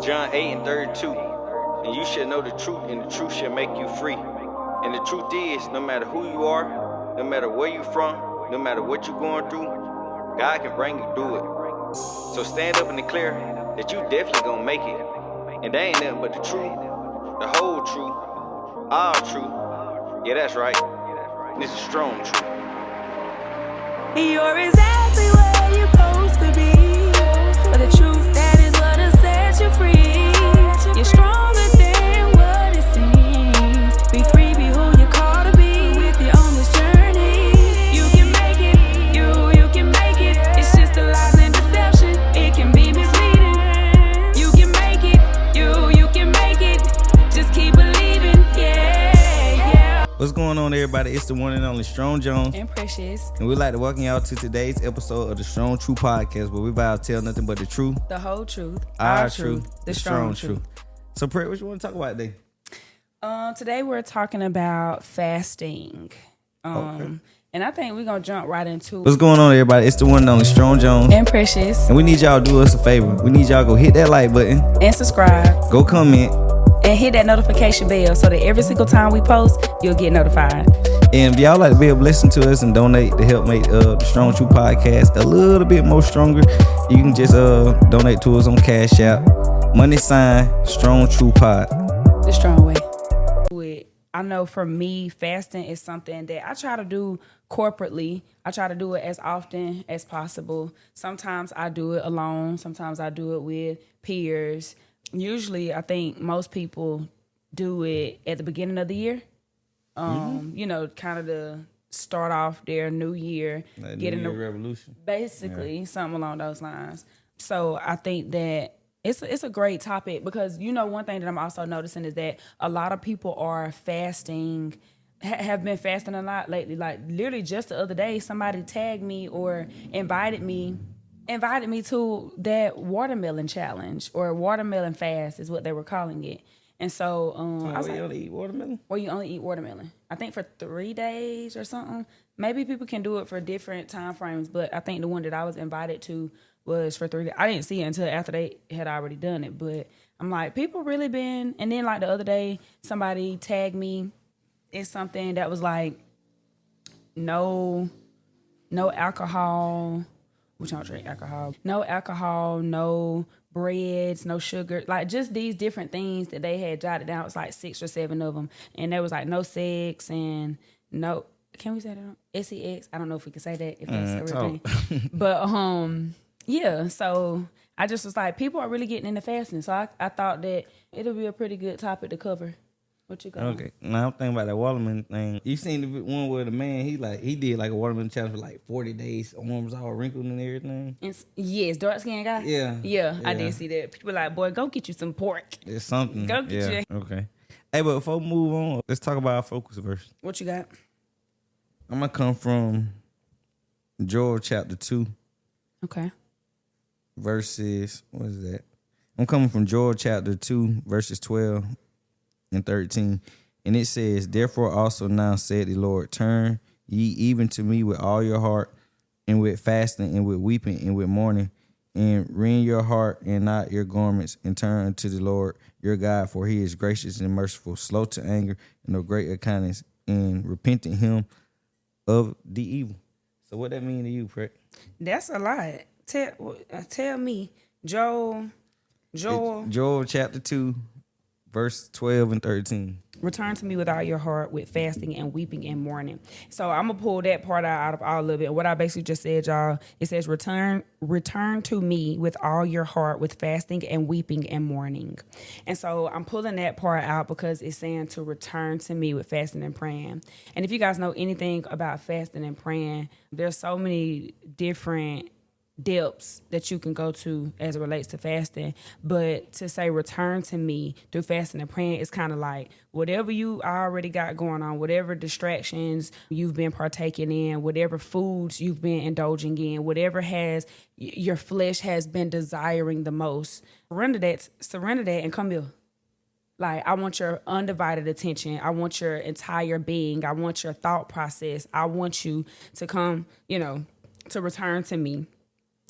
John 8:32. And you shall know the truth, and the truth shall make you free. And the truth is, no matter who you are, no matter where you're from, no matter what you're going through, God can bring you through it. So stand up and declare that you definitely gonna make it. And there ain't nothing but the truth, the whole truth, all truth. Yeah, that's right. This is strong truth. You're exactly where you're supposed to be. But the truth, that is what will set you free. You're stronger than what it seems. Be free, be who you're called to be. With you on this journey, you can make it. You can make it. It's just the lies and deception. It can be misleading. You can make it. You can make it. Just keep believing. Yeah. What's going on, everybody? It's the one and only Strong Jones And Precious. and we'd like to welcome y'all to today's episode of the Strong True Podcast, where we about to tell nothing but the truth, The whole truth. our truth, The strong truth. So, Pret, what you want to talk about today? Today we're talking about fasting. Okay. And I think we're going to jump right into What's going on, everybody? It's the one and only Strong Jones, And Precious. and we need y'all to do us a favor. We need y'all to go hit that like button, And subscribe. go comment, And hit that notification bell so that every single time we post, you'll get notified. and if y'all like to be able to listen to us and donate to help make the Strong True Podcast a little bit more stronger, you can just donate to us on Cash App, # Strong True Pod. The strong way. I know for me, fasting is something that I try to do corporately. I try to do it as often as possible. Sometimes I do it alone. Sometimes I do it with peers. Usually, I think most people do it at the beginning of the year. You know, kind of to start off their new year, Like get New in Year the revolution. basically something along those lines. So I think that it's a great topic because, you know, one thing that I'm also noticing is that a lot of people are fasting, have been fasting a lot lately. Like literally just the other day, somebody tagged me or invited me to that watermelon challenge or watermelon fast is what they were calling it. And so I was you like, only eat watermelon? or you only eat watermelon. I think for 3 days or something. Maybe people can do it for different time frames, but I think the one that I was invited to was for 3 days. I didn't see it until after they had already done it, but I'm like, people really been. And then like the other day, somebody tagged me in something that was like, no alcohol. We don't drink alcohol. No alcohol, no breads, no sugar, like just these different things that they had jotted down. It was like 6 or 7 of them, and there was like no sex and no. Can we say that? SEX? I don't know if we can say that if that's a real thing. But yeah. So I just was like, people are really getting into fasting. So I thought that it'll be a pretty good topic to cover. What you got? Okay. Now I'm thinking about that watermelon thing. You seen the one where the man he did like a watermelon challenge for like 40 days. Arms was all wrinkled and everything. Yes, dark skinned guy. Yeah, I did see that. People like, boy, go get you some pork. It's something. Go get you. Okay. Hey, but before we move on, let's talk about our focus verse. What you got? I'm gonna come from Joel chapter 2. Okay. Verses, what is that? I'm coming from Joel chapter 2, verses 12 and 13. And it says, therefore also now said the Lord, turn ye even to me with all your heart, and with fasting, and with weeping, and with mourning, and rend your heart and not your garments, and turn unto the Lord your God, for he is gracious and merciful, slow to anger, and of great kindness, and repenting him of the evil. So what that mean to you, Pret? That's a lot. Tell me, Joel chapter 2, verse 12 and 13. return to me with all your heart, with fasting and weeping and mourning. So I'm gonna pull that part out of all of it. What I basically just said, y'all, it says return to me with all your heart, with fasting and weeping and mourning. And so I'm pulling that part out because it's saying to return to me with fasting and praying. And if you guys know anything about fasting and praying, there's so many different depths that you can go to as it relates to fasting, but to say return to me through fasting and praying is kind of like whatever you already got going on, whatever distractions you've been partaking in, whatever foods you've been indulging in, whatever has your flesh has been desiring the most, surrender that and come here. Like, I want your undivided attention. I want your entire being. I want your thought process. I want you to come, to return to me.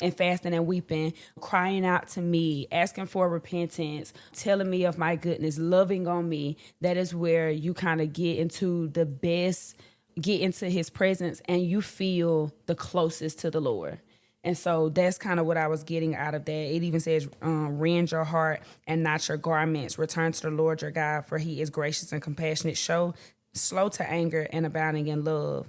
and fasting and weeping, crying out to me, asking for repentance, telling me of my goodness, loving on me, that is where you kind of get into his presence and you feel the closest to the Lord. And so that's kind of what I was getting out of that. It even says, rend your heart and not your garments. Return to the Lord your God, for he is gracious and compassionate, slow to anger and abounding in love.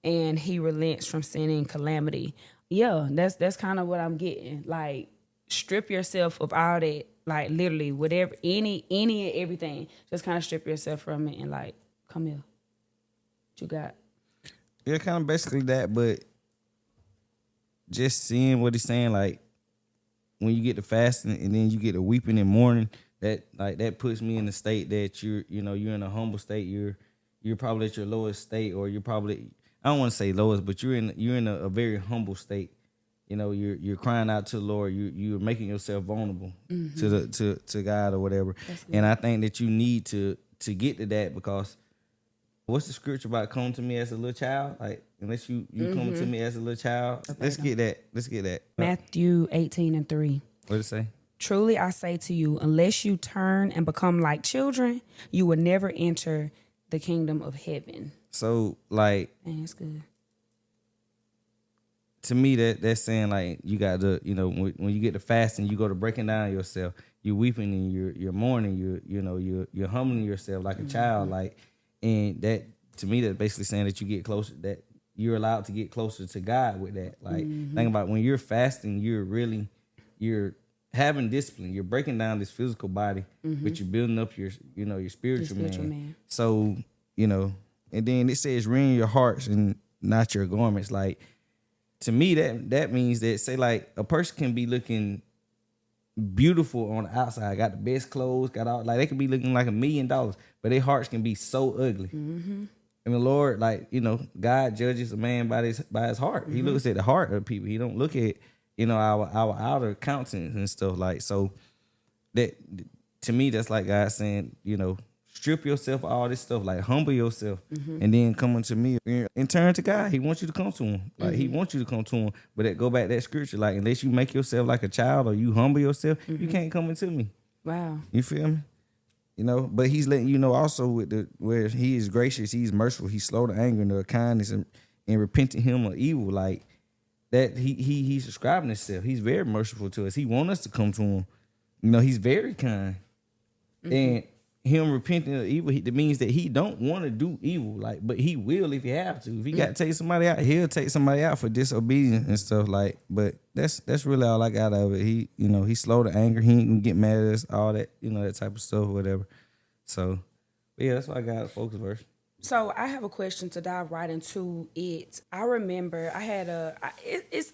And he relents from sin and calamity. Yeah, that's kind of what I'm getting. Like, strip yourself of all that, like literally whatever, any and everything. Just kind of strip yourself from it and like, come here. What you got? Yeah, kind of basically that, but just seeing what he's saying, like when you get to fasting and then you get to weeping and mourning, that puts me in the state that you're in a humble state. You're probably at your lowest state, or you're probably, I don't want to say lowest, but you're in a very humble state. You're crying out to the Lord. You're making yourself vulnerable to God or whatever. And I think that you need to get to that, because what's the scripture about? Come to me as a little child, like unless you come to me as a little child. Let's get that. Matthew 18:3. What did it say? Truly I say to you, unless you turn and become like children, you will never enter the kingdom of heaven. So, like, man, it's good. To me, that's saying like you got to, when you get to fasting, you go to breaking down yourself. You're weeping and you're mourning. You're humbling yourself like a child, like, and that to me that's basically saying that you get closer, that you're allowed to get closer to God with that. Like, think about when you're fasting, you're having discipline. You're breaking down this physical body, but you're building up your spiritual man. So, and then it says, rend your hearts and not your garments. Like, to me, that means that, say, like, a person can be looking beautiful on the outside, got the best clothes, got all, like, they can be looking like $1 million, but their hearts can be so ugly. And the Lord, like, God judges a man by his heart. He looks at the heart of people. He don't look at, our outer countenance and stuff. Like, so that, to me, that's like God saying, strip yourself of all this stuff, like humble yourself, and then come unto me and turn to God. He wants you to come to him. Like, he wants you to come to him. But that go back to that scripture, like, unless you make yourself like a child or you humble yourself, you can't come into me. Wow. You feel me? But he's letting you know also where he is gracious, he's merciful, he's slow to anger and to kindness, and repenting him of evil. Like, that he's describing himself. He's very merciful to us. He wants us to come to him. He's very kind. And him repenting of evil, that means that he don't want to do evil, like, but he will if he have to. If he got to take somebody out, he'll take somebody out for disobedience and stuff, like. But that's really all I got out of it. He, he's slow to anger. He ain't gonna get mad at us, all that, that type of stuff or whatever. So, but yeah, that's what I got. Focus verse. So I have a question to dive right into it. I remember I had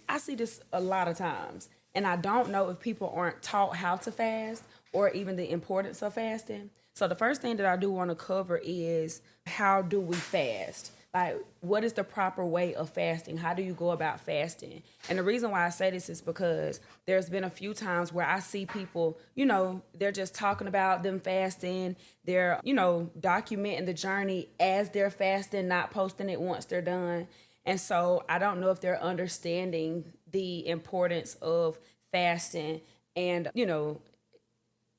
I see this a lot of times, and I don't know if people aren't taught how to fast or even the importance of fasting. So the first thing that I do want to cover is, how do we fast? Like, what is the proper way of fasting? How do you go about fasting? And the reason why I say this is because there's been a few times where I see people, they're just talking about them fasting. They're, documenting the journey as they're fasting, not posting it once they're done. And so I don't know if they're understanding the importance of fasting. And,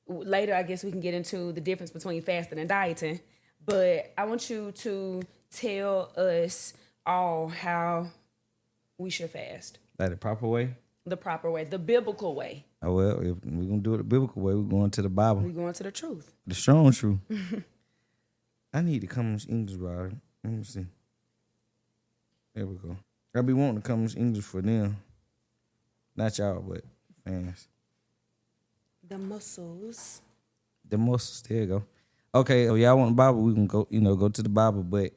later, I guess we can get into the difference between fasting and dieting. But I want you to tell us all how we should fast. Like the proper way? The proper way, the biblical way. Oh, well, if we're going to do it the biblical way, we're going to the Bible. We're going to the truth. The strong truth. I need to come to English, bro. Let me see. There we go. I be wanting to come to English for them. Not y'all, but fans. The muscles. There you go. Okay, if y'all want the Bible, we can go, go to the Bible. But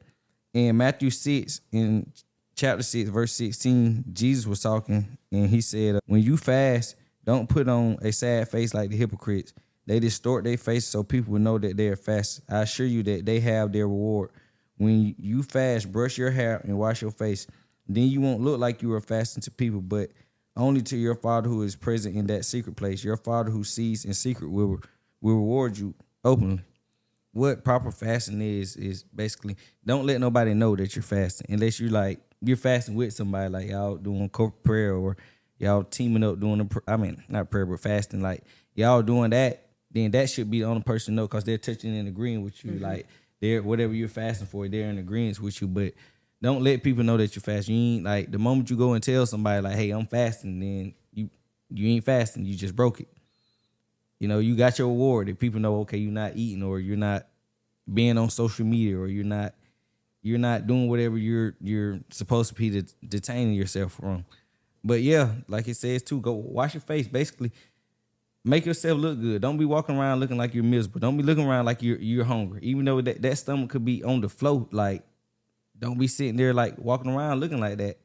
in Matthew 6, in chapter 6, verse 16, Jesus was talking, and he said, when you fast, don't put on a sad face like the hypocrites. They distort their face so people will know that they are fasting. I assure you that they have their reward. When you fast, brush your hair and wash your face. Then you won't look like you are fasting to people, but only to your Father who is present in that secret place. Your Father who sees in secret will reward you openly. What proper fasting is basically, don't let nobody know that you're fasting unless you're fasting with somebody, like y'all doing corporate prayer, or y'all teaming up doing not prayer, but fasting, like y'all doing that, then that should be the only person to know, because they're touching and agreeing with you. Like they're, whatever you're fasting for, they're in agreement with you. But don't let people know that you're fasting. You ain't, like, the moment you go and tell somebody like, hey, I'm fasting, then you ain't fasting, you just broke it. You know, you got your reward. If people know, okay, you're not eating, or you're not being on social media, or you're not doing whatever you're supposed to be detaining yourself from. But yeah, like it says too, go wash your face. Basically, make yourself look good. Don't be walking around looking like you're miserable. Don't be looking around like you're hungry. Even though that stomach could be on the float, like, don't be sitting there like walking around looking like that.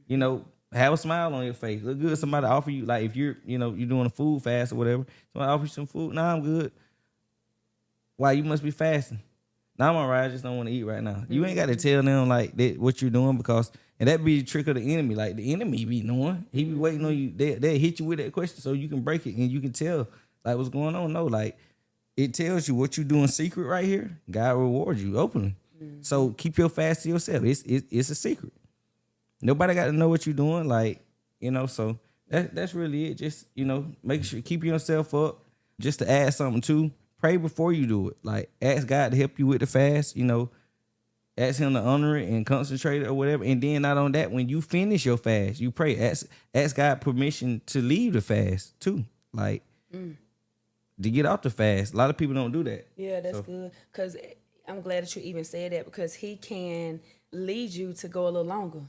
You know, have a smile on your face. Look good. Somebody offer you, like, if you're doing a food fast or whatever, somebody offer you some food. Nah, I'm good. Why? You must be fasting. Nah, I'm all right. I just don't want to eat right now. You ain't got to tell them like that what you're doing, because, and that be the trick of the enemy. Like, the enemy be knowing. He be waiting on you. They hit you with that question so you can break it and you can tell like what's going on. No, like, it tells you what you do in secret right here. God rewards you openly. So keep your fast to yourself. It's a secret. Nobody got to know what you're doing. Like, so that's really it. Just, make sure, keep yourself up. Just to add something too, pray before you do it. Like, ask God to help you with the fast, ask him to honor it and concentrate it or whatever. And then not on that, when you finish your fast, you pray. Ask God permission to leave the fast too. Like, to get off the fast. A lot of people don't do that. Yeah, that's good. Because I'm glad that you even said that, because he can lead you to go a little longer.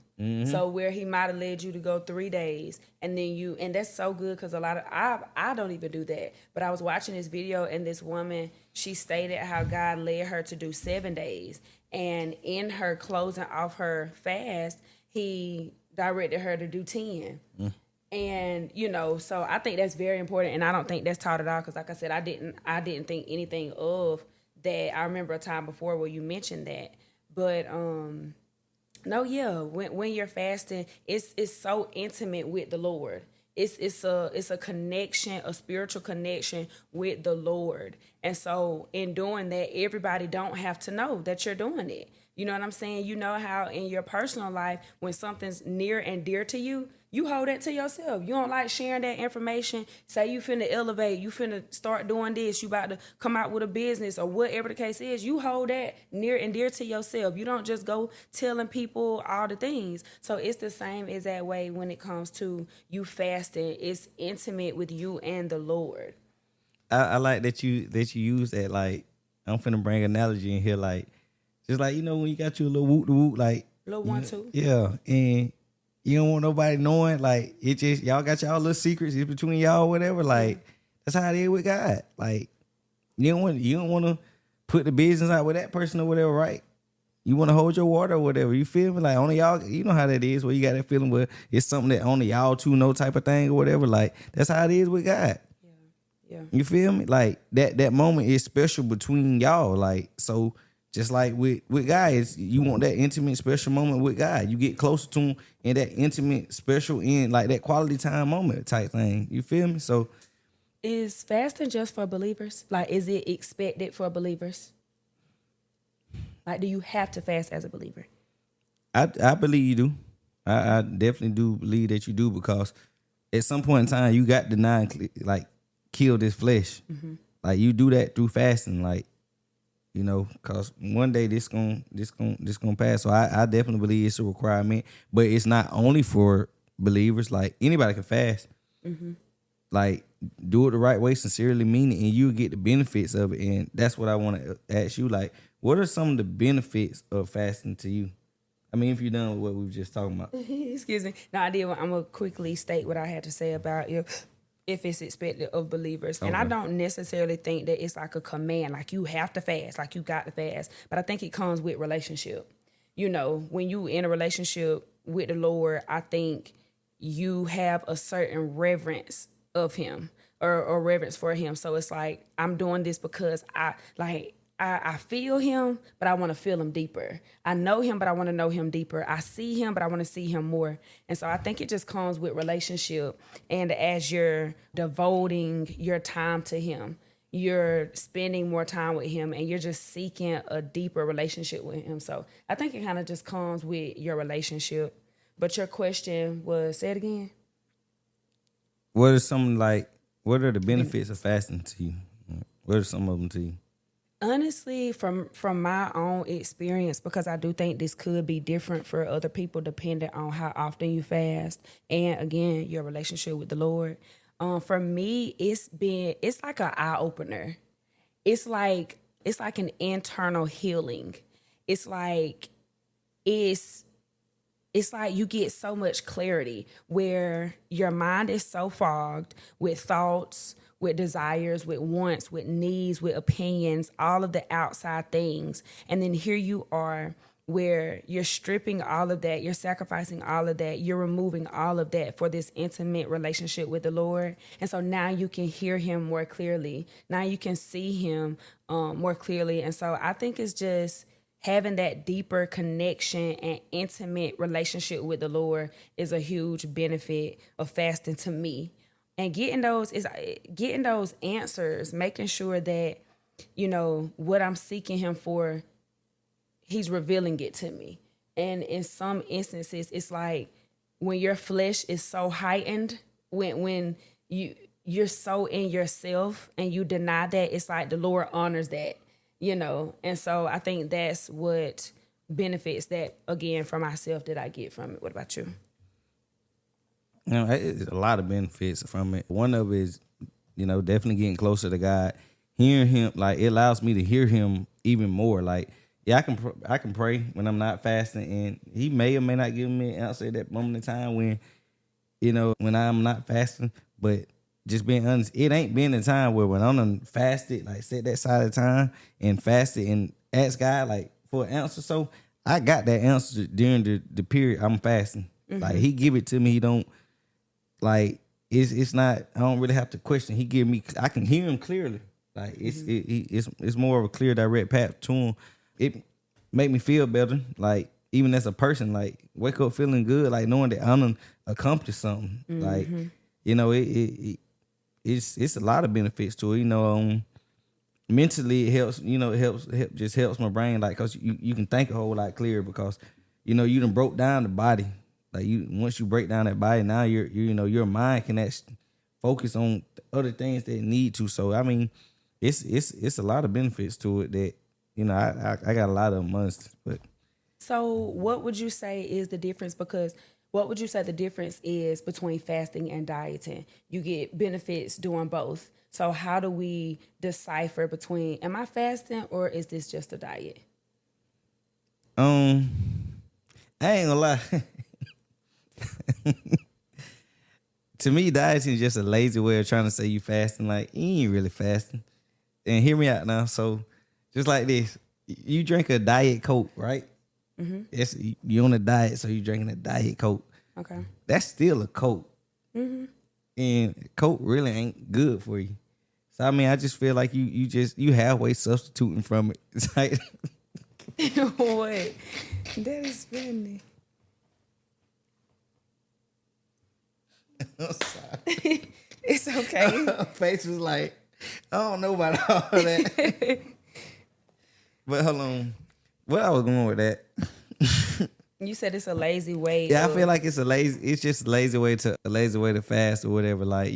So where he might have led you to go 3 days, and then and that's so good, because a lot of, I don't even do that. But I was watching this video, and this woman, she stated how God led her to do 7 days. And in her closing off her fast, he directed her to do 10. And, so I think that's very important. And I don't think that's taught at all. Because like I said, I didn't think anything of that. I remember a time before where you mentioned that. But no, yeah, when you're fasting, it's so intimate with the Lord. It's a connection, a spiritual connection with the Lord. And so in doing that, everybody don't have to know that you're doing it. You know what I'm saying? You know how in your personal life, when something's near and dear to you, you hold that to yourself. You don't like sharing that information. Say you finna elevate, you finna start doing this, you about to come out with a business or whatever the case is. You hold that near and dear to yourself. You don't just go telling people all the things. So it's the same as that way when it comes to you fasting. It's intimate with you and the Lord. I like that you use that. Like, I'm finna bring an analogy in here. Like, just like, when you got your little whoop, like, Little 1, 2. Yeah, and you don't want nobody knowing. Like, it just, y'all got y'all little secrets. It's between y'all, whatever. Like, that's how it is with God. Like, you don't want to put the business out with that person or whatever, right? You want to hold your water or whatever. You feel me? Like, only y'all, you know how that is, where you got that feeling where it's something that only y'all two know, type of thing or whatever. Like, that's how it is with God. Yeah. You feel me? Like, that moment is special between y'all. Like, so just like with God, you want that intimate, special moment with God. You get closer to him in that intimate, special, in like that quality time moment type thing. You feel me? So, is fasting just for believers? Like, is it expected for believers? Like, do you have to fast as a believer? I believe you do. I definitely do believe that you do, because at some point in time you got to kill this flesh. Like, you do that through fasting, like, because one day this gonna pass. So I definitely believe it's a requirement, but it's not only for believers. Like, anybody can fast. Like, do it the right way, sincerely mean it, and you get the benefits of it. And that's what I want to ask you. Like, what are some of the benefits of fasting to you? I mean, if you're done with what we were just talking about. Excuse me. No, I did. I'm gonna quickly state what I had to say about if it's expected of believers. Okay. And I don't necessarily think that it's like a command, like you have to fast, like you got to fast. But I think it comes with relationship. When you in a relationship with the Lord, I think you have a certain reverence of him or reverence for him. So it's like, I'm doing this because I feel him, but I want to feel him deeper. I know him, but I want to know him deeper. I see him, but I want to see him more. And so I think it just comes with relationship. And as you're devoting your time to him, you're spending more time with him, and you're just seeking a deeper relationship with him. So I think it kind of just comes with your relationship. But your question was, say it again. what are what are the benefits of fasting to you? What are some of them to you? Honestly, from my own experience, because I do think this could be different for other people depending on how often you fast and again your relationship with the Lord. For me, it's like an eye opener. It's like an internal healing. It's like it's it's like you get so much clarity where your mind is so fogged with thoughts, with desires, with wants, with needs, with opinions, all of the outside things. And then here you are where you're stripping all of that, you're sacrificing all of that, you're removing all of that for this intimate relationship with the Lord. And so now you can hear him more clearly. Now you can see him more clearly. And so I think it's just having that deeper connection and intimate relationship with the Lord is a huge benefit of fasting to me. And getting those answers, making sure that, what I'm seeking him for, he's revealing it to me. And in some instances, it's like when your flesh is so heightened, when you're so in yourself and you deny that, it's like the Lord honors that. And so I think that's what benefits that, again, for myself that I get from it. What about you? It's a lot of benefits from it. One of it is, definitely getting closer to God, hearing him. Like, it allows me to hear him even more. Like, yeah, I can pray when I'm not fasting, and he may or may not give me an answer at that moment in time when I'm not fasting. But just being honest, it ain't been a time where when I'm done fasted, like set that side of time and fasted and ask God like for an answer. So I got that answer during the period I'm fasting. Mm-hmm. Like he give it to me. He don't like it's not. I don't really have to question. He give me. I can hear him clearly. Like it's more of a clear, direct path to him. It make me feel better. Like even as a person, like wake up feeling good, like knowing that I'm done accomplished something. Mm-hmm. Like it's a lot of benefits to it. Mentally it helps. It helps my brain, like because you can think a whole lot clearer because you done broke down the body. Like once you break down that body, now your mind can actually focus on other things that it need to. So I mean, it's a lot of benefits to it that I got a lot of them honestly. But so what would you say is the difference? Because what would you say the difference is between fasting and dieting? You get benefits doing both. So how do we decipher between, am I fasting or is this just a diet? I ain't gonna lie. To me, dieting is just a lazy way of trying to say you fasting. Like, you ain't really fasting. And hear me out now. So just like this, you drink a Diet Coke, right? Mm-hmm. You on a diet, so you drinking a Diet Coke. Okay. That's still a Coke. Mm-hmm. And Coke really ain't good for you. So I mean, I just feel like you halfway substituting from it. It's like what? That is funny. I'm sorry. It's okay. Her face was like, I don't know about all that. But hold on. Where I was going with that? You said it's a lazy way. Yeah, I feel like it's just a lazy way to fast or whatever. Like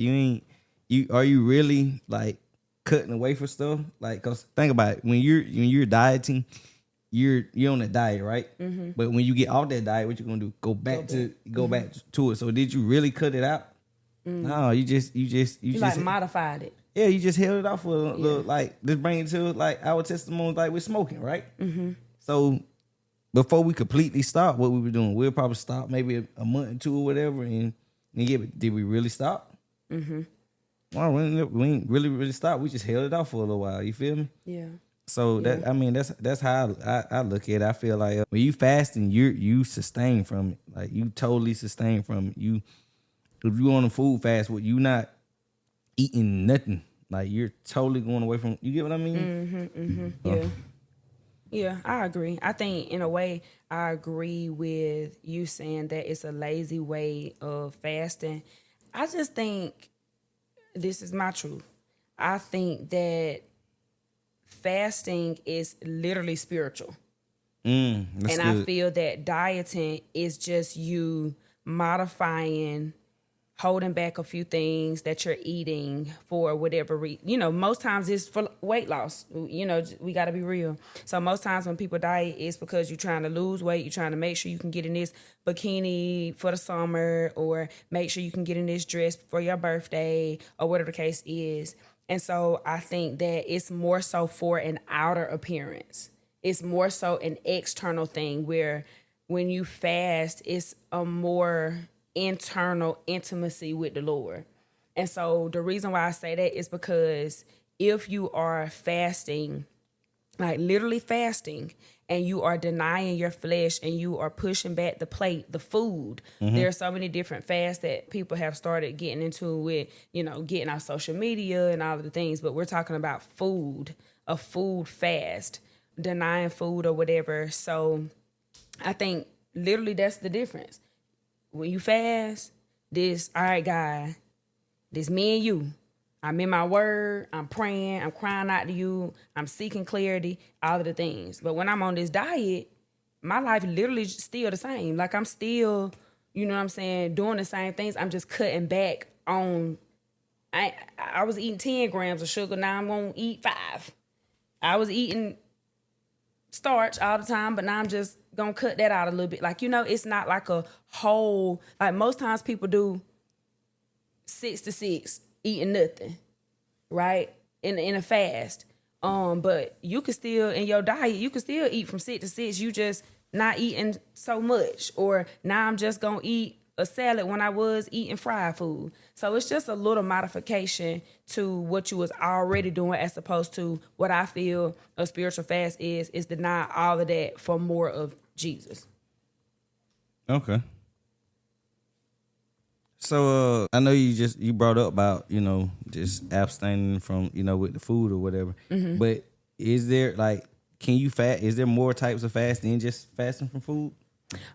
are you really like cutting away from stuff? Like, cause think about it, when you're dieting, you're on a diet, right? Mm-hmm. But when you get off that diet, what you gonna do? Go back to it. So did you really cut it out? Mm-hmm. No, you just like modified it. Yeah, you just held it off for a little, like just bring it to like our testimony, like with smoking, right? Mm-hmm. So before we completely stop what we were doing, we'll probably stop maybe a month or two or whatever, and did we really stop? Mm-hmm. Well, we ain't really stopped. We just held it off for a little while. You feel me? Yeah. So that's how I look at it. I feel like when you fasting, you sustain from it. Like you totally sustain from it. If you on a food fast, you not eating nothing. Like you're totally going away from. You get what I mean? Mm-hmm, mm-hmm. Yeah. Yeah, I agree. I think in a way I agree with you saying that it's a lazy way of fasting. I just think this is my truth. I think that fasting is literally spiritual. And good. I feel that dieting is just you modifying holding back a few things that you're eating for whatever reason. Most times it's for weight loss. We got to be real. So most times when people diet, it's because you're trying to lose weight. You're trying to make sure you can get in this bikini for the summer, or make sure you can get in this dress for your birthday, or whatever the case is. And so I think that it's more so for an outer appearance. It's more so an external thing, where when you fast, it's a more internal intimacy with the Lord. And so the reason why I say that is because if you are fasting, like literally fasting, and you are denying your flesh and you are pushing back the plate, the food, there are so many different fasts that people have started getting into with, getting off social media and all of the things. But we're talking about food, a food fast, denying food or whatever. So I think literally that's the difference. When you fast, all right, God, this me and you. I'm in my word, I'm praying, I'm crying out to you, I'm seeking clarity, all of the things. But when I'm on this diet, my life literally still the same. Like I'm still, doing the same things. I'm just cutting back on, I was eating 10 grams of sugar, now I'm gonna eat 5. I was eating starch all the time, but now I'm just gonna cut that out a little bit. Like, it's not like a whole, like most times people do 6 to 6 eating nothing, right? In a fast. But you can still, in your diet, you can still eat from 6 to 6. You just not eating so much. Or now I'm just gonna eat a salad when I was eating fried food. So it's just a little modification to what you was already doing, as opposed to what I feel a spiritual fast is deny all of that for more of Jesus. Okay. So I know you brought up about, just abstaining from, with the food or whatever. But is there can you fast? Is there more types of fast than just fasting from food?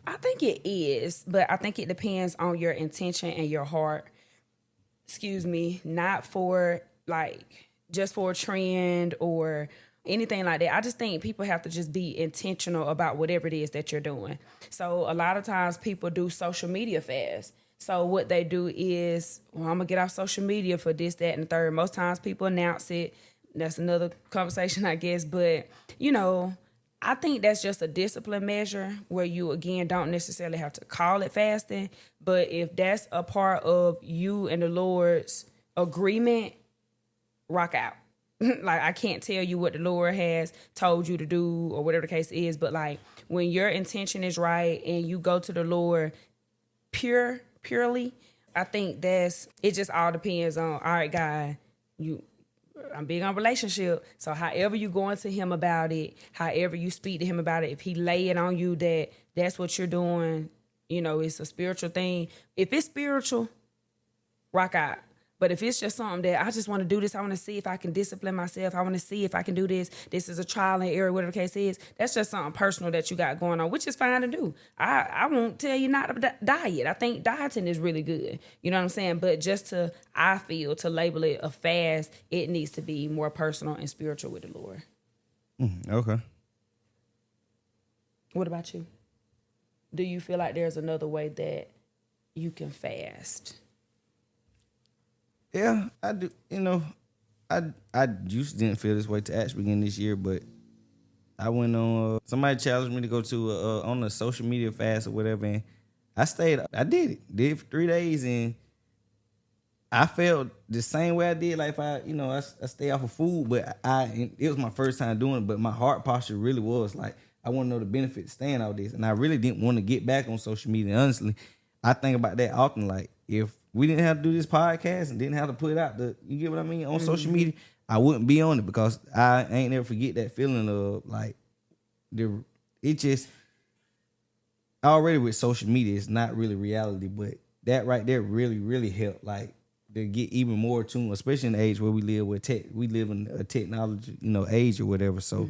I think it is, but I think it depends on your intention and your heart. Excuse me, not for just for a trend or anything like that. I just think people have to just be intentional about whatever it is that you're doing. So a lot of times people do social media fasts. So what they do is, I'm gonna get off social media for this, that, and the third. Most times people announce it. That's another conversation, I guess. But, I think that's just a discipline measure where you, again, don't necessarily have to call it fasting. But if that's a part of you and the Lord's agreement, rock out. I can't tell you what the Lord has told you to do or whatever the case is. But when your intention is right and you go to the Lord purely, I think it just all depends on, all right, God, I'm big on relationship. So however you go into him about it, however you speak to him about it, if he lay it on you that's what you're doing, it's a spiritual thing. If it's spiritual, rock out. But if it's just something that I just want to do this, I want to see if I can discipline myself, I want to see if I can do this is a trial and error, whatever the case is, that's just something personal that you got going on, which is fine to do. I won't tell you not to diet. I think dieting is really good. You know what I'm saying? But I feel to label it a fast, it needs to be more personal and spiritual with the Lord. Okay. What about you? Do you feel like there's another way that you can fast? Yeah, I do. I just didn't feel this way to actually begin this year, but I went on. Somebody challenged me to go to on a social media fast or whatever, and I stayed. I did it. Did it for 3 days, and I felt the same way I did. Like if I stay off of food, but it was my first time doing it. But my heart posture really was like I want to know the benefits of staying out this, and I really didn't want to get back on social media. Honestly, I think about that often. Like if we didn't have to do this podcast and didn't have to put it out, you get what I mean, on social media, I wouldn't be on it because I ain't never forget that feeling of it just already with social media, it's not really reality, but that right there really, really helped to get even more tuned, especially in the age where we live we live in a technology, age or whatever. So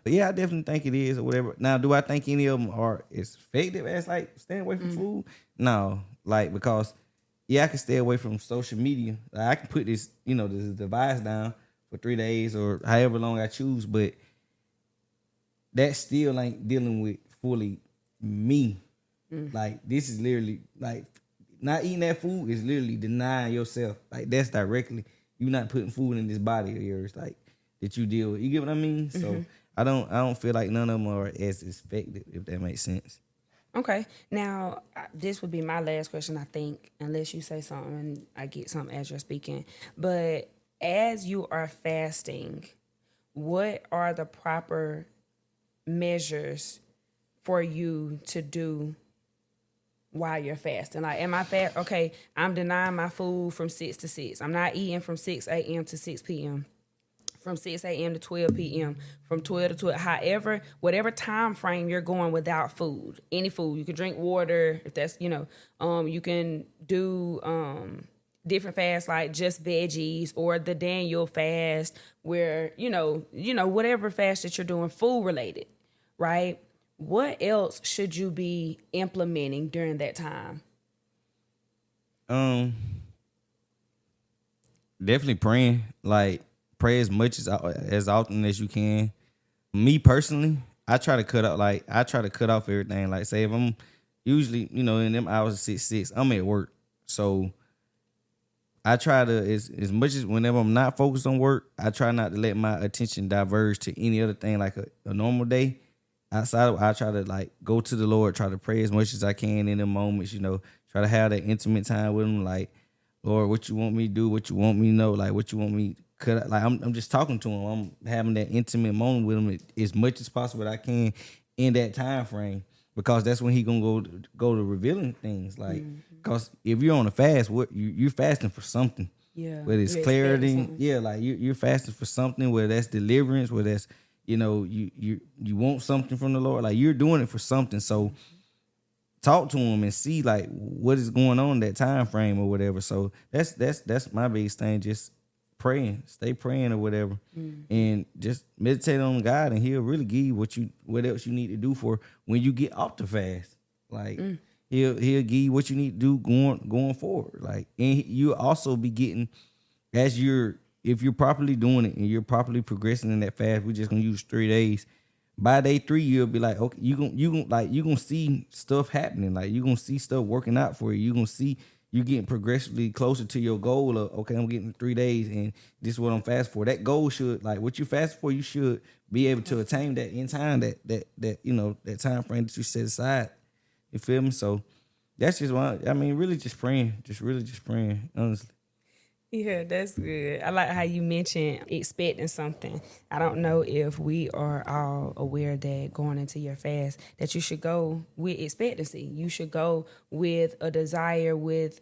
but yeah, I definitely think it is or whatever. Now, do I think any of them are as effective as staying away from food? No, because yeah, I can stay away from social media. I can put this device down for 3 days or however long I choose, but that still ain't dealing with fully me. This is literally not eating that food is literally denying yourself. Like that's directly you not putting food in this body of yours, like that you deal with. You get what I mean? So I don't feel like none of them are as effective, if that makes sense. Okay. Now, this would be my last question, I think, unless you say something and I get something as you're speaking. But as you are fasting, what are the proper measures for you to do while you're fasting? Like, am I fast? Okay, I'm denying my food from 6 to 6. I'm not eating from 6 a.m. to 6 p.m. From 6 a.m. to 12 p.m., from 12 to 12, however, whatever time frame you're going without food, any food. You can drink water, if that's, you can do different fasts like just veggies or the Daniel fast where, whatever fast that you're doing, food related, right? What else should you be implementing during that time? Definitely praying. Like pray as much as often as you can. Me personally, I try to cut off everything. Like say if I'm usually, in them hours of 6, I'm at work. So I try to as much as whenever I'm not focused on work, I try not to let my attention diverge to any other thing like a normal day. Outside of I try to like go to the Lord, try to pray as much as I can in the moments, try to have that intimate time with him, like, Lord, what you want me to do, what you want me to know, like what you want me could like I'm just talking to him. I'm having that intimate moment with him as much as possible that I can in that time frame, because that's when he gonna go to revealing things. Like, because if you're on a fast, what you're fasting for something. Yeah, whether it's clarity, like you're fasting for something, whether that's deliverance, whether that's you want something from the Lord, like you're doing it for something. So talk to him and see like what is going on in that time frame or whatever. So that's my biggest thing. Just praying, stay praying or whatever, and just meditate on God, and he'll really give you what else you need to do for when you get off the fast. Like he'll give you what you need to do going forward. Like, and you'll also be getting if you're properly doing it and you're properly progressing in that fast. We're just gonna use 3 days. By day 3, you'll be like, okay, you gonna see stuff happening. Like you're gonna see stuff working out for you. You're gonna see you getting progressively closer to your goal of, okay, I'm getting 3 days and this is what I'm fast for. That goal should, like what you fast for, you should be able to attain that in time, that time frame that you set aside. You feel me? So that's just why, really just praying, honestly. Yeah, that's good. I like how you mentioned expecting something. I don't know if we are all aware that going into your fast, that you should go with expectancy. You should go with a desire, with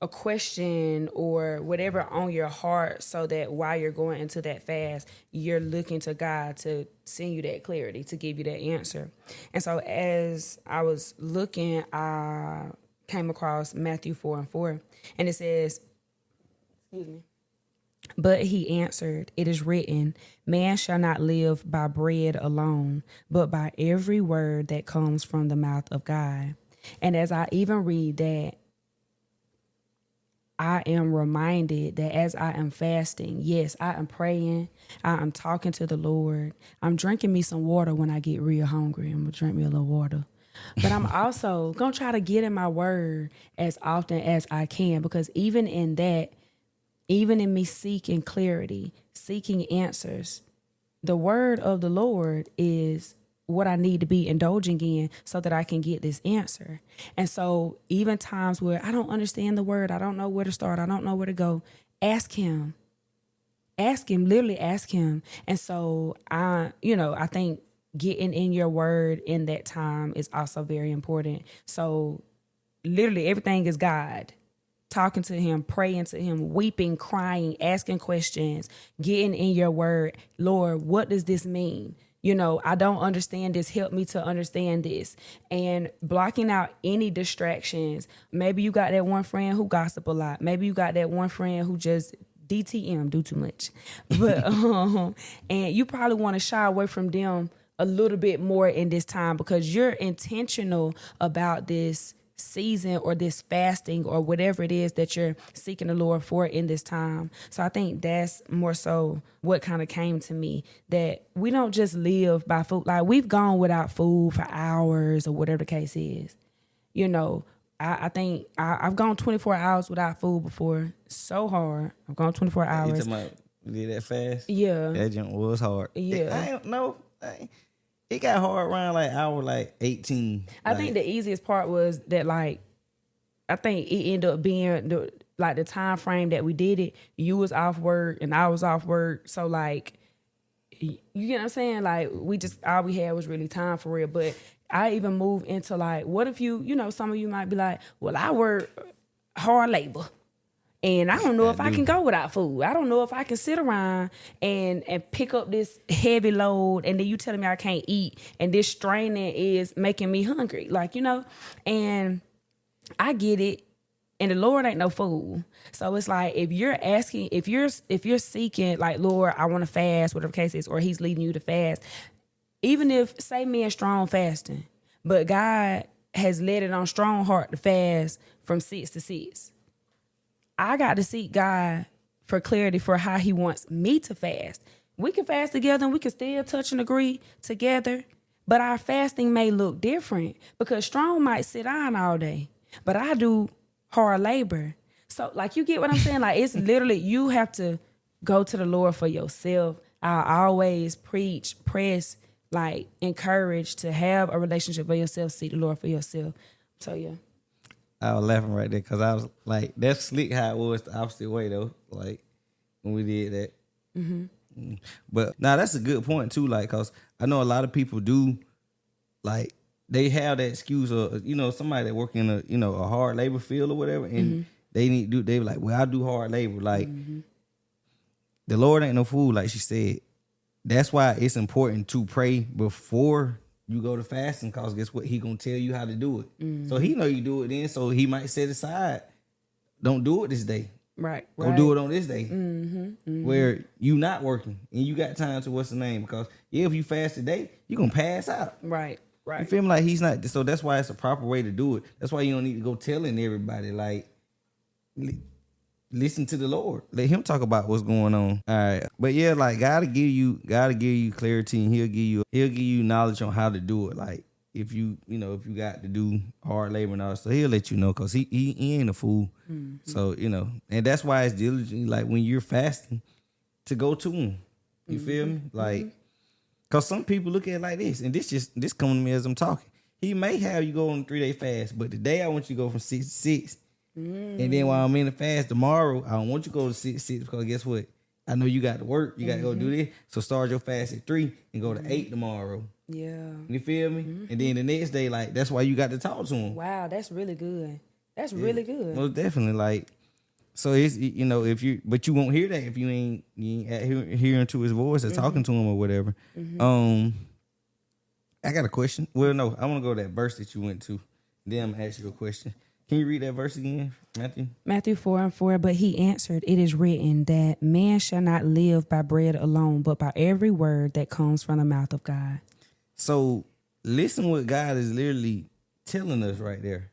a question or whatever on your heart, so that while you're going into that fast, you're looking to God to send you that clarity, to give you that answer. And so as I was looking, I came across Matthew 4:4, and it says, excuse me, but he answered, it is written, man shall not live by bread alone, but by every word that comes from the mouth of God. And as I even read that, I am reminded that as I am fasting, yes, I am praying, I am talking to the Lord, I'm drinking me some water when I get real hungry. I'm gonna drink me a little water. But I'm also going to try to get in my word as often as I can, because even in that, even in me seeking clarity, seeking answers, the word of the Lord is what I need to be indulging in so that I can get this answer. And so even times where I don't understand the word, I don't know where to start, I don't know where to go, ask him. Ask him, literally ask him. And so I think getting in your word in that time is also very important. So literally everything is God. Talking to him, praying to him, weeping, crying, asking questions, getting in your word. Lord, what does this mean? I don't understand this. Help me to understand this. And blocking out any distractions. Maybe you got that one friend who gossip a lot. Maybe you got that one friend who just DTM, do too much. But and you probably want to shy away from them a little bit more in this time, because you're intentional about this season or this fasting or whatever it is that you're seeking the Lord for in this time. So I think that's more so what kind of came to me, that we don't just live by food. Like we've gone without food for hours or whatever the case is. I think I've gone 24 hours without food before. So hard. I've gone 24 You hours. talking about did that fast? Yeah. That jump was hard. Yeah. I don't know. It got hard around like hour like 18. I think the easiest part was that, like, I think it ended up being the time frame that we did it. You was off work and I was off work. So, like, you get what I'm saying? Like, all we had was really time for real. But I even moved into, like, what if some of you might be like, well, I work hard labor. And I don't know if I can go without food. I don't know if I can sit around and pick up this heavy load, and then you telling me I can't eat, and this straining is making me hungry. Like, and I get it. And the Lord ain't no fool. So it's like, if you're seeking, like, Lord, I want to fast, whatever the case is, or he's leading you to fast, even if, say, me and Strong fasting, but God has led it on Strong heart to fast from 6 to 6. I got to seek God for clarity for how he wants me to fast. We can fast together and we can still touch and agree together, but our fasting may look different because Strong might sit down all day, but I do hard labor. So, like, you get what I'm saying? Like, it's literally, you have to go to the Lord for yourself. I always preach, press, like, encourage to have a relationship for yourself, seek the Lord for yourself. So, yeah. I was laughing right there because I was like, that's slick how it was the opposite way though. Like when we did that. Mm-hmm. But now that's a good point too. Like, cause I know a lot of people do, like, they have that excuse of somebody that work in a hard labor field or whatever, and they be like, well, I do hard labor. Like the Lord ain't no fool, like she said. That's why it's important to pray before you go to fasting, cause guess what? He gonna tell you how to do it. So he know you do it then. So he might set aside, don't do it this day. Right. Don't do it on this day. Where you not working and you got time to what's the name? Because if you fast today, you gonna pass out. Right. You feel me? Like he's not. So that's why it's a proper way to do it. That's why you don't need to go telling everybody. Like, listen to the Lord. Let him talk about what's going on. All right. But yeah, like gotta give you clarity, and he'll give you knowledge on how to do it. Like if you got to do hard labor and all, so he'll let you know, because he ain't a fool. So, and that's why it's diligent, like when you're fasting, to go to him. You feel me? Like, cause some people look at it like this, and this coming to me as I'm talking. He may have you go on a 3-day fast, but today I want you to go from 6 to 6. And then while I'm in the fast tomorrow, I don't want you to go to 6 because guess what? I know you got to work. You got to go do this. So start your fast at 3 and go to 8 tomorrow. Yeah. You feel me? And then the next day, like, that's why you got to talk to him. Wow, that's really good. That's really good. Most definitely. Like, so it's, but you won't hear that if you ain't hearing to his voice or talking to him or whatever. I got a question. Well, no, I want to go to that verse that you went to. Then I'm going to ask you a question. Can you read that verse again, Matthew? Matthew 4:4, but he answered, it is written that man shall not live by bread alone, but by every word that comes from the mouth of God. So listen what God is literally telling us right there.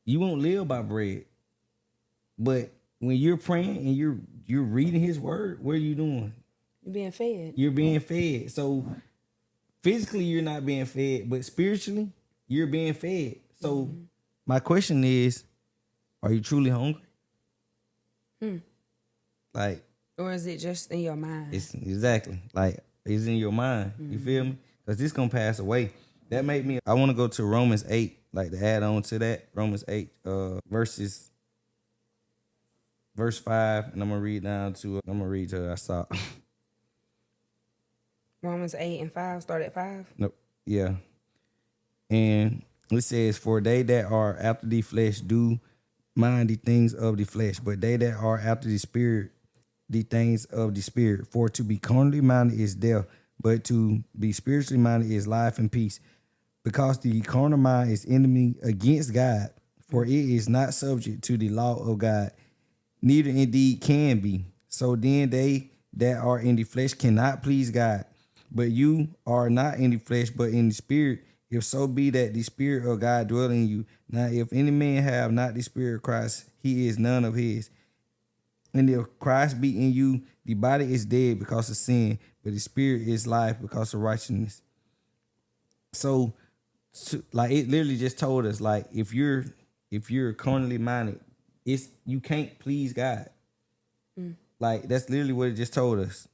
You won't live by bread. But when you're praying and you're reading his word, what are you doing? You're being fed. You're being fed. So physically you're not being fed, but spiritually you're being fed. So my question is, are you truly hungry? Like, or is it just in your mind? It's exactly like it's in your mind. You feel me? Because this gonna pass away. That made me. I want to go to Romans 8, like to add on to that. Romans 8, verse 5, and I'm gonna read down to. I'm gonna read to I saw. Romans 8 and 5. Start at 5. Nope. Yeah. And it says, for they that are after the flesh do mind the things of the flesh, but they that are after the spirit, the things of the spirit. For to be carnally minded is death, but to be spiritually minded is life and peace. Because the carnal mind is enemy against God, for it is not subject to the law of God, neither indeed can be. So then they that are in the flesh cannot please God. But you are not in the flesh, but in the spirit, if so be that the spirit of God dwell in you. Now, if any man have not the spirit of Christ, he is none of his. And if Christ be in you, the body is dead because of sin, but the spirit is life because of righteousness. So like it literally just told us like if you're carnally minded, you can't please God. Like that's literally what it just told us.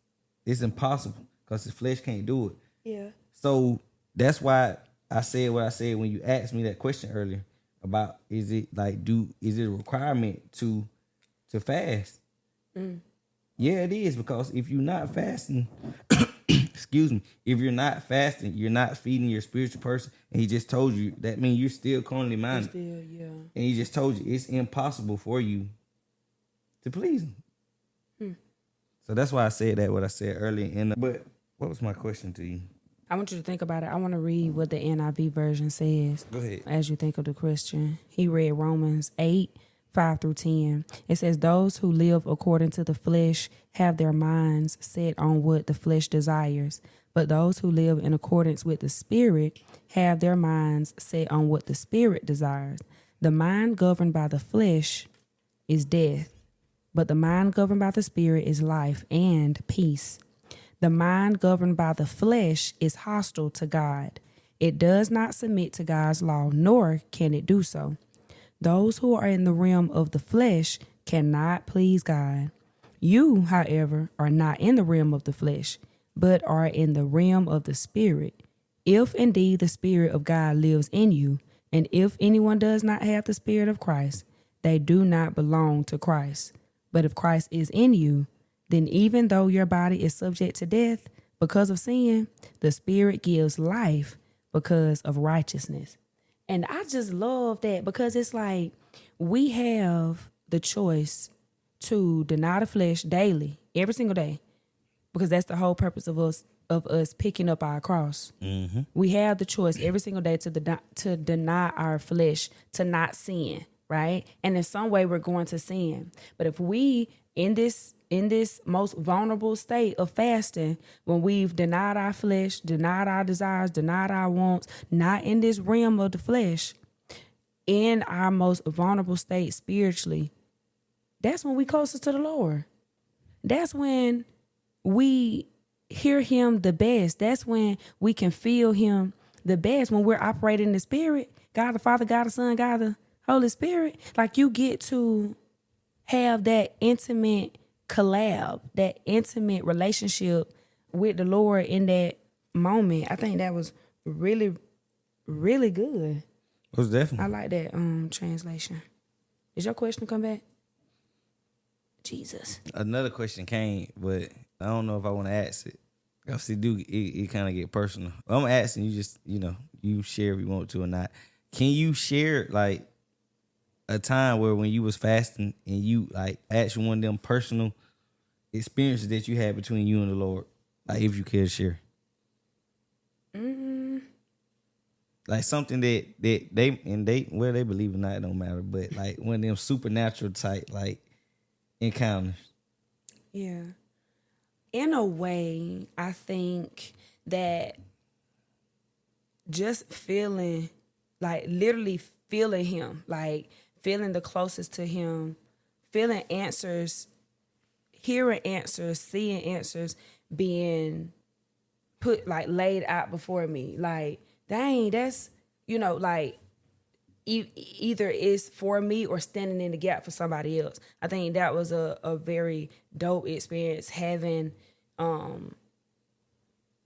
It's impossible because the flesh can't do it. Yeah. So that's why I said what I said when you asked me that question earlier about is it a requirement to fast? Yeah, it is, because if you're not fasting, excuse me, if you're not fasting, you're not feeding your spiritual person. And he just told you that means you're still carnally minded. Yeah. And he just told you it's impossible for you to please him. So that's why I said what I said earlier. But what was my question to you? I want you to think about it. I want to read what the NIV version says. Go ahead. As you think of the question. He read Romans 8:5-10. It says, those who live according to the flesh have their minds set on what the flesh desires. But those who live in accordance with the Spirit have their minds set on what the Spirit desires. The mind governed by the flesh is death, but the mind governed by the Spirit is life and peace. The mind governed by the flesh is hostile to God. It does not submit to God's law, nor can it do so. Those who are in the realm of the flesh cannot please God. You, however, are not in the realm of the flesh, but are in the realm of the Spirit, if indeed the Spirit of God lives in you. And if anyone does not have the Spirit of Christ, they do not belong to Christ. But if Christ is in you, then even though your body is subject to death because of sin, the Spirit gives life because of righteousness. And I just love that, because it's like we have the choice to deny the flesh daily, every single day, because that's the whole purpose of us picking up our cross. Mm-hmm. We have the choice every single day to deny our flesh, to not sin, right? And in some way we're going to sin. But if we in this most vulnerable state of fasting, when we've denied our flesh, denied our desires, denied our wants, not in this realm of the flesh, in our most vulnerable state spiritually, that's when we closest to the Lord. That's when we hear him the best. That's when we can feel him the best, when we're operating in the Spirit. God the Father, God the Son, God the Holy Spirit. Like, you get to have that intimate collab, that intimate relationship with the Lord in that moment. I think that was really, really good. It was definitely. I like that translation. Is your question come back? Jesus. Another question came, but I don't know if I want to ask it. Because it kind of get personal. I'm asking you, just, you share if you want to or not. Can you share like a time where when you was fasting and you like actually one of them personal experiences that you had between you and the Lord? Like, if you care to share. Like something that they whether they believe or not, it don't matter. But like one of them supernatural type like encounters. Yeah. In a way, I think that just feeling, like literally feeling him, like feeling the closest to him, feeling answers, hearing answers, seeing answers being put, like laid out before me. Like, dang, that's, like either it's for me or standing in the gap for somebody else. I think that was a very dope experience, having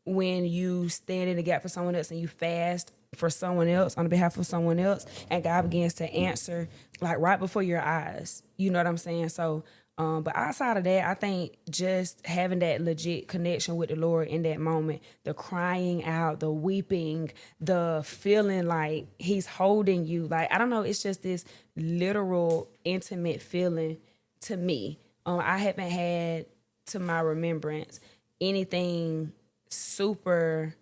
when you stand in the gap for someone else and you fast for someone else on behalf of someone else, and God begins to answer like right before your eyes. You know what I'm saying? So but outside of that, I think just having that legit connection with the Lord in that moment, the crying out, the weeping, the feeling like he's holding you. Like, I don't know, it's just this literal, intimate feeling to me. I haven't had, to my remembrance, anything super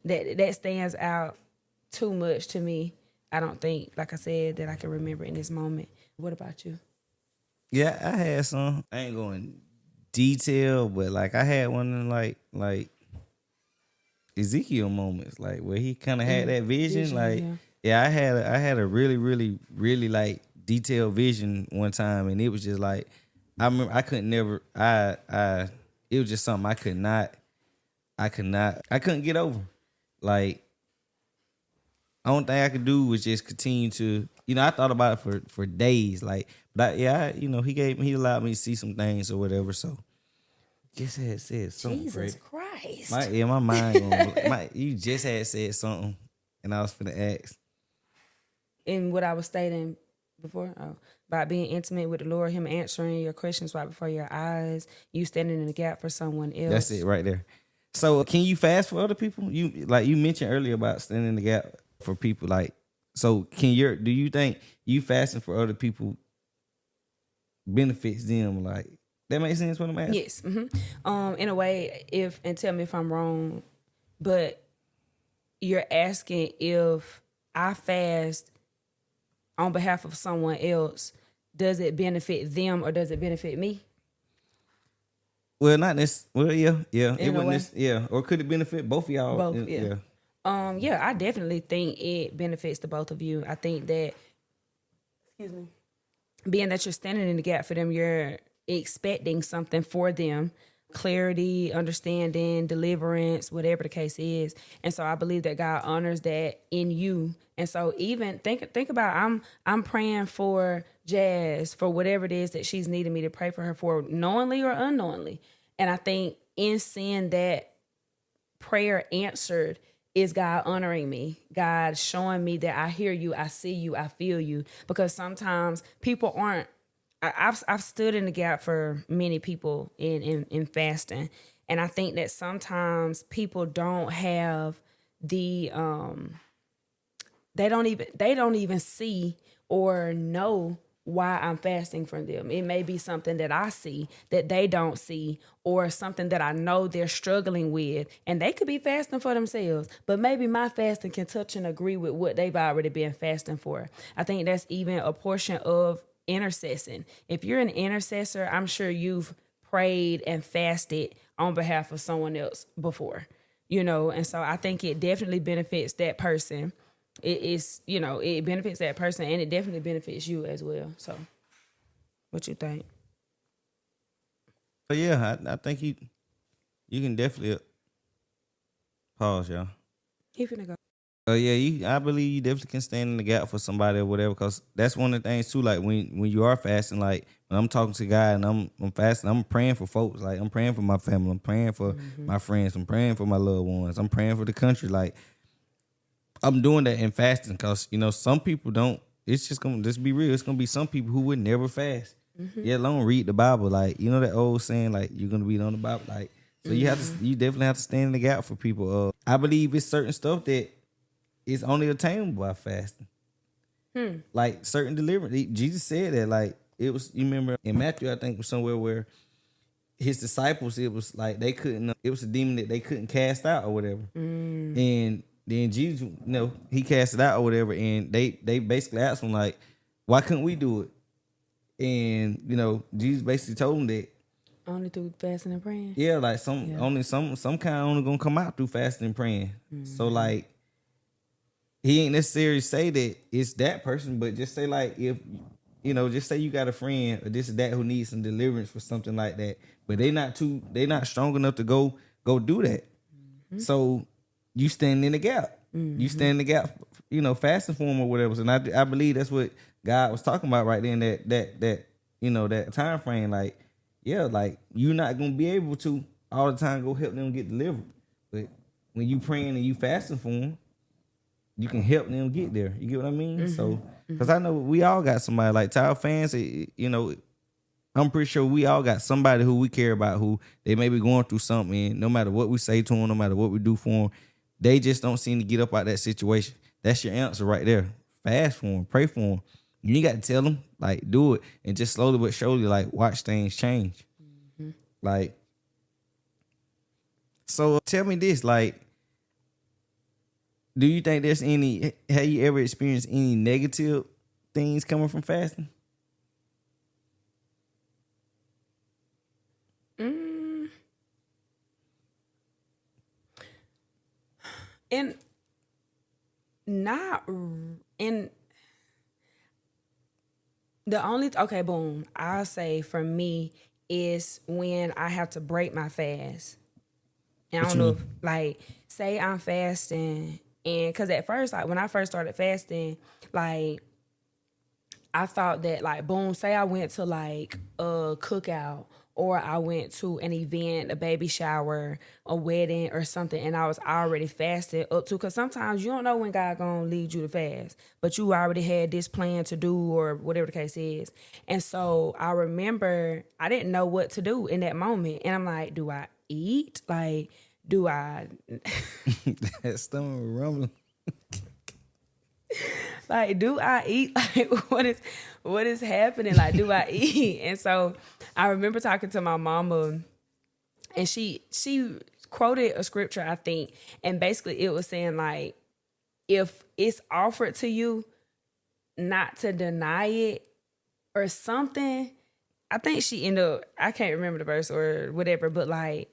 that stands out too much to me. I don't think, like I said, that I can remember in this moment. What about you? Yeah, I had some. I ain't going detail, but like I had one in like Ezekiel moments, like where he kind of had that vision. Like, yeah, I had a really, really, really like detailed vision one time, and it was just like I remember I couldn't it was just something I couldn't get over. Like, only thing I could do was just continue to, I thought about it for days. Like, but he allowed me to see some things or whatever. So just had said something Jesus great. Christ. My mind going. You just had said something, and I was finna ask. In what I was stating before, about being intimate with the Lord, Him answering your questions right before your eyes, you standing in the gap for someone else. That's it right there. So can you fast for other people? You mentioned earlier about standing in the gap for people. Like, so do you think you fasting for other people benefits them? Like, that makes sense what I'm asking? Yes. In a way, and tell me if I'm wrong, but you're asking if I fast on behalf of someone else, does it benefit them or does it benefit me? Well, not this. Well, yeah. In a way. Or could it benefit both of y'all? Both, yeah. I definitely think it benefits the both of you. I think that, being that you're standing in the gap for them, you're expecting something for them, clarity, understanding, deliverance, whatever the case is. And so I believe that God honors that in you. And so even think about, I'm praying for Jazz for whatever it is that she's needing me to pray for her for, knowingly or unknowingly. And I think in seeing that prayer answered is God honoring me, God showing me that I hear you, I see you, I feel you. Because sometimes people aren't. I've stood in the gap for many people in fasting, and I think that sometimes people don't have the they don't even see or know why I'm fasting for them. It may be something that I see that they don't see, or something that I know they're struggling with, and they could be fasting for themselves, but maybe my fasting can touch and agree with what they've already been fasting for. I think that's even a portion of intercessing. If you're an intercessor, I'm sure you've prayed and fasted on behalf of someone else before, and so I think it definitely benefits that person. It benefits that person, and it definitely benefits you as well. So what you think? But yeah, I think you can definitely pause, y'all. He finna go. I believe you definitely can stand in the gap for somebody or whatever, because that's one of the things too. Like when you are fasting, like when I'm talking to God and I'm fasting, I'm praying for folks. Like I'm praying for my family, I'm praying for my friends, I'm praying for my loved ones, I'm praying for the country. Like I'm doing that in fasting because some people don't. It's just gonna be real. It's gonna be some people who would never fast, yet alone read the Bible. Like that old saying, like you're gonna read on the Bible. Like so, you definitely have to stand in the gap for people. I believe it's certain stuff that is only attainable by fasting. Like certain deliverance. Jesus said that. Like it was. You remember in Matthew, I think, was somewhere where his disciples, it was like they couldn't. It was a demon that they couldn't cast out or whatever, and then Jesus, he cast it out or whatever, and they basically asked him like, why couldn't we do it? And Jesus basically told them that only through fasting and praying. Yeah, like some kind only gonna come out through fasting and praying. So like, he ain't necessarily say that it's that person, but just say like if just say you got a friend or this or that who needs some deliverance for something like that, but they not strong enough to go do that. So you stand in the gap. You stand in the gap, fasting for them or whatever. And I believe that's what God was talking about right then. That time frame. Like, yeah, like you're not gonna be able to all the time go help them get delivered, but when you praying and you fasting for them, you can help them get there. You get what I mean? So, because I know we all got somebody like Tile fans. I'm pretty sure we all got somebody who we care about who they may be going through something. And no matter what we say to them, no matter what we do for them, they just don't seem to get up out that situation. That's your answer right there. Fast for them, pray for them. You ain't got to tell them, like, do it. And just slowly but surely, like, watch things change. Like, so tell me this, like, do you think have you ever experienced any negative things coming from fasting? And not in the only boom, I'll say for me is when I have to break my fast. And I don't know if, like, say I'm fasting And because at first, like when I first started fasting, like I thought that like boom, say I went to like a cookout or I went to an event, a baby shower, a wedding or something, and I was already fasted up to, because sometimes you don't know when God gonna lead you to fast, but you already had this plan to do or whatever the case is. And so I remember I didn't know what to do in that moment. And I'm like, do I eat? Like, do I That stomach rumbling. like, do I eat? Like, what is happening? Like, do I eat? And so I remember talking to my mama, and she quoted a scripture, I think, and basically it was saying like, if it's offered to you, not to deny it or something. I think she ended up, I can't remember the verse or whatever, but like,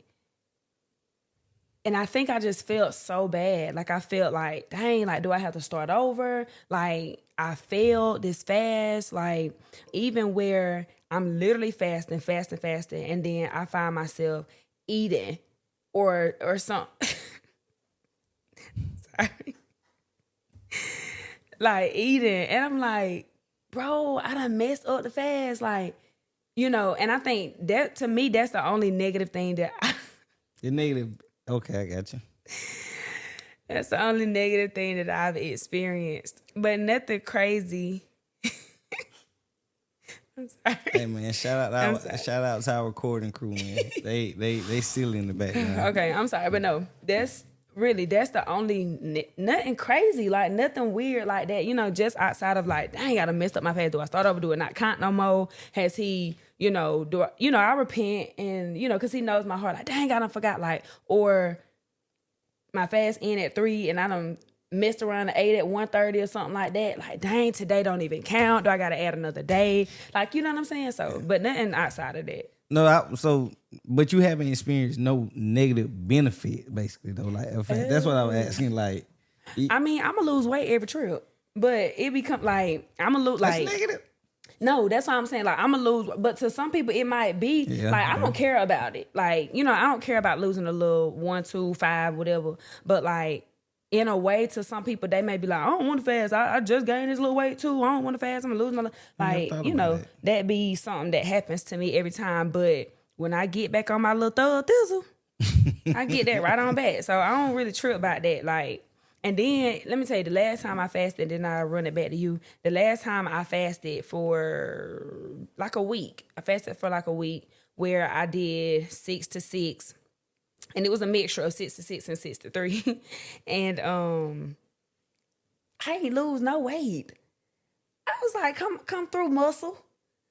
and I think I just felt so bad. Like I felt like, dang, like, do I have to start over? Like I failed this fast. Like even where I'm literally fasting, and then I find myself eating or something. Sorry. Like eating. And I'm like, bro, I done messed up the fast. Like, and I think that to me, that's the only negative thing that The negative. Okay, I got you. That's the only negative thing that I've experienced, but nothing crazy. I'm sorry. Hey man, shout out to our recording crew, man. They silly in the background. Okay, I'm sorry, but no, that's the only nothing crazy, like nothing weird like that. Just outside of like, dang, I done messed up my fast. Do I start over? Do it not count no more? Has he? I repent and, because he knows my heart. Like, dang, I done forgot, like, or my fast end at 3 and I done messed around at 8 at 1:30 or something like that. Like, dang, today don't even count. Do I got to add another day? Like, you know what I'm saying? So, but nothing outside of that. No, but you haven't experienced no negative benefit, basically, though. Like, that's what I was asking. Like, I mean, I'm going to lose weight every trip, but it become like, I'm going to lose, like. Negative. No, that's what I'm saying. Like, I'm going to lose. But to some people, it might be. I don't care about it. Like, I don't care about losing a little 1, 2, 5, whatever. But, like, in a way, to some people, they may be like, I don't want to fast. I just gained this little weight, too. I don't want to fast. I'm going to lose my... Like, that be something that happens to me every time. But when I get back on my little thug thizzle, I get that right on back. So, I don't really trip about that. Like... And then, let me tell you, the last time I fasted, then I run it back to you. The last time I fasted for like a week. I fasted for like a week where I did 6 to 6. And it was a mixture of 6 to 6 and 6 to 3. And I ain't lose no weight. I was like, come through, muscle.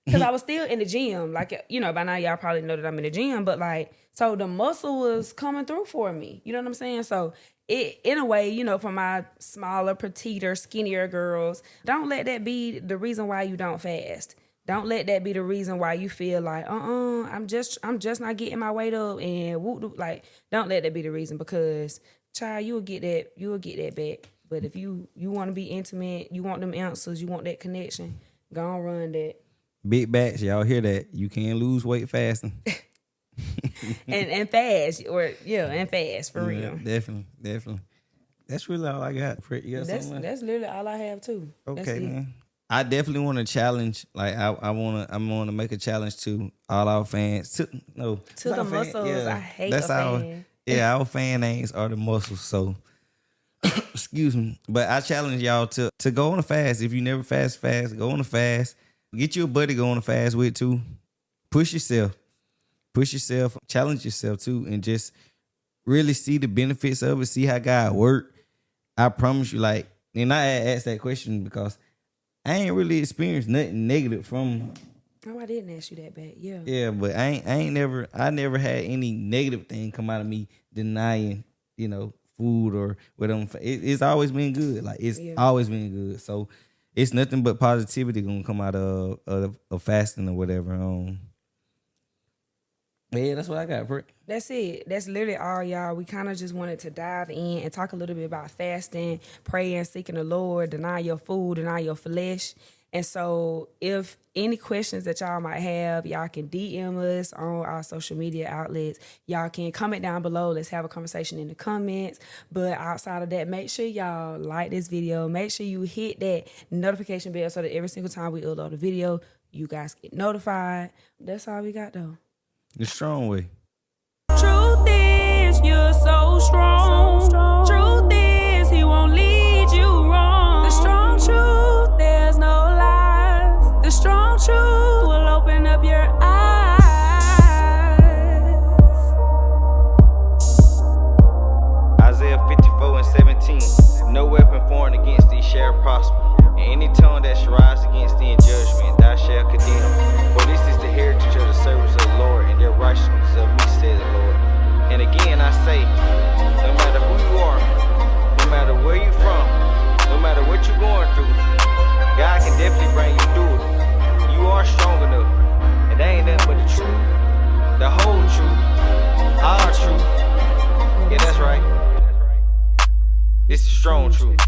Because I was still in the gym. Like, by now y'all probably know that I'm in the gym. But like, so the muscle was coming through for me. You know what I'm saying? So it, in a way, for my smaller, petiter, skinnier girls, don't let that be the reason why you don't fast. Don't let that be the reason why you feel like, I'm just not getting my weight up and whoop, like, don't let that be the reason, because child, you will get that back. But if you want to be intimate, you want them answers, you want that connection, go on, run that. Big backs, y'all hear that? You can lose weight fasting. and fast, and fast for real. Definitely. That's really all I got. You got something? That's literally all I have too. Okay, man. I definitely want to challenge. Like I want to make a challenge to all our fans. To the muscles. Yeah, I hate that's our fan. Yeah, our fan names are the muscles. So excuse me, but I challenge y'all to go on a fast. If you never fast, go on a fast. Get you a buddy go on a fast with too. Push yourself, challenge yourself too, and just really see the benefits of it. See how God work. I promise you, like, and I asked that question because I ain't really experienced nothing negative from. Oh, I didn't ask you that bad. Yeah. Yeah, but I never had any negative thing come out of me denying, food or whatever. It's always been good. Like, it's always been good. So it's nothing but positivity gonna come out of fasting or whatever. Yeah, that's what I got, Britt. That's it. That's literally all, y'all. We kind of just wanted to dive in and talk a little bit about fasting, praying, seeking the Lord, deny your food, deny your flesh. And so if any questions that y'all might have, y'all can DM us on our social media outlets. Y'all can comment down below. Let's have a conversation in the comments. But outside of that, make sure y'all like this video. Make sure you hit that notification bell so that every single time we upload a video, you guys get notified. That's all we got, though. The strong way. Truth is, you're so strong. Truth is, he won't lead you wrong. The strong truth, there's no lies. The strong truth will open up your eyes. Isaiah 54:17. No weapon formed against thee shall prosper. And any tongue that shall rise against thee in judgment, thou shalt condemn. For this is the heritage of the servants of the Lord, and their righteousness of me, said the Lord. And again I say, no matter who you are, no matter where you from, no matter what you're going through, God can definitely bring you through it. You are strong enough. And that ain't nothing but the truth. The whole truth. Our truth. Yeah, that's right. It's the strong truth.